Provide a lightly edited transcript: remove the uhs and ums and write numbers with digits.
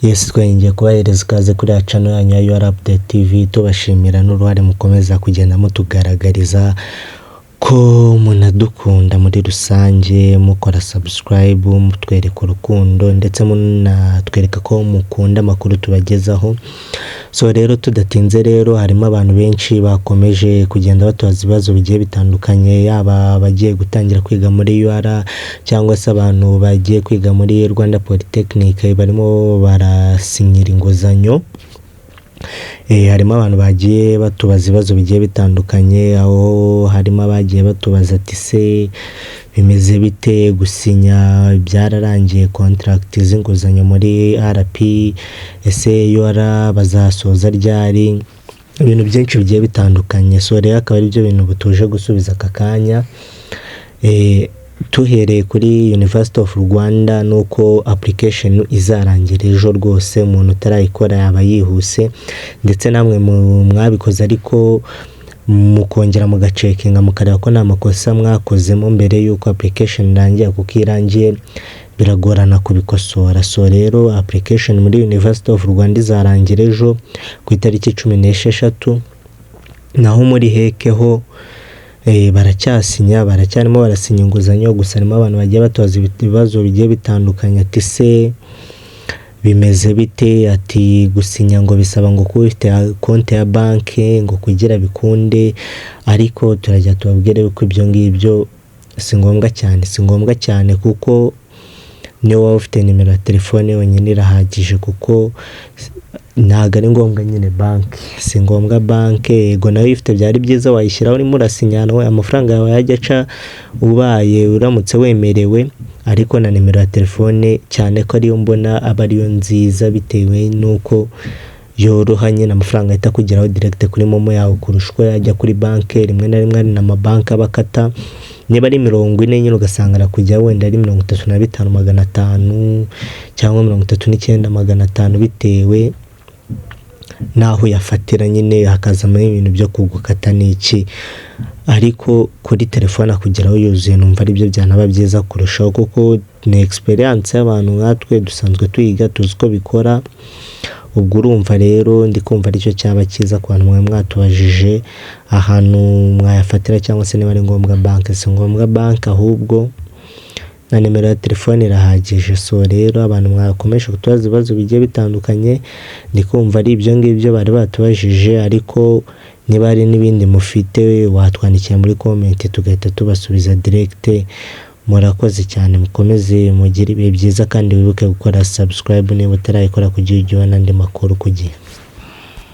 Yes, twongeye kubahereza ikaze kuri ya channel yanyu ya UR Update TV, tubashimira n'uruhare mukomeza kugenda mutugaragariza ko munadukunda muri rusange, mukora subscribe, mutwereka urukundo ndetse munatwereka ko mukunda amakuru tubagezaho. So rero tudatinze rero harimo abantu benshi bakomeje kugenda batubaza ibibazo bigiye bitandukanye, yaba bagiye gutangira kwiga muri UR cyangwa se abantu bagiye kwiga muri Rwanda Polytechnic barimo barasinyira inguzanyo. Harimo abantu bagiye batubaza ibibazo bigiye bitandukanye, aho harimo abagiye batubaza ati se bimeze bite gusinya byararangiye contract z'inguzanyo muri RP, ese UR bazasoza ryari, ibintu byinshi bigiye bitandukanye. So rero akaba ari byo bintu butuje gusubiza aka kanya. Tuhereye kuri University of Rwanda nuko application izarangira ejo rwose, umuntu utarayikora yaba yihuse, ndetse namwe mwabikoze ariko mukongera mugacekinga mukareba ko nta makosa mwakozemo mbere yuko application irangira, kuko irangiye biragorana kubikosora. So rero application muri University of Rwanda izarangira ejo ku itariki 16, naho muri heke ho baracyarimo barasinya inguzanyo. Gusa harimo abantu bagiye batoza ibibazo bigiye bitandukanye, ati se bimeze bite, ati gusinya ngo bisaba ngo kuba ufite konti ya banki ngo kugira bikunde, ariko turajya tubabwire ko ibyo ngibyo si ngombwa cyane kuko niyo waba ufite nimero ya telefone yonyine irahagije, kuko ntago ari ngombwa nyine banki, si ngombwa banki. Yego nayo ifite byari byiza wayishyiraho urimo urasinya nawe amafaranga yawe yajya aca ubaye uramutse wemerewe, ariko na nimero ya telefone cyane ko ariyo mbona aba ariyo nziza, bitewe nuko yoroha nyine amafaranga ahita kugeraho direct kuri momo yawe kurusha uko yajya kuri banki. Rimwe na rimwe ari n'amabanki abakata, niba ari 40 nyine ugasanga arakujya wenda ari 35,500 cyangwa 39,500 bitewe naho yafatira, nyine hakazamo ibintu byo kugukata n'iki. Ariko kuri telefone akugeraho yuzuye, numva ari byo byanaba byiza kurushaho, kuko ni experience y'abantu nkatwe dusanzwe twiga tuzi ko bikora. Ubwo urumva rero ndi kumva aricyo cyaba cyiza ku bantu mwe mwatubajije ahantu mwayafatira, cyangwa se niba ari ngombwa banki. Si ngombwa banki, ahubwo na nimero ya telefone irahagije. So rero abantu mwakomeje kutubaza ibibazo bigiye bitandukanye, ndi kumva ari ibyo ngibyo bari batubajije, ariko niba hari n'ibindi mufite watwandikira muri comment tugahita tubasubiza direct. Murakoze cyane, mukomeze mugire ibihe byiza, kandi wibuke gukora subscribe niba utarayikora kugira ujye ubona andi makuru ku gihe.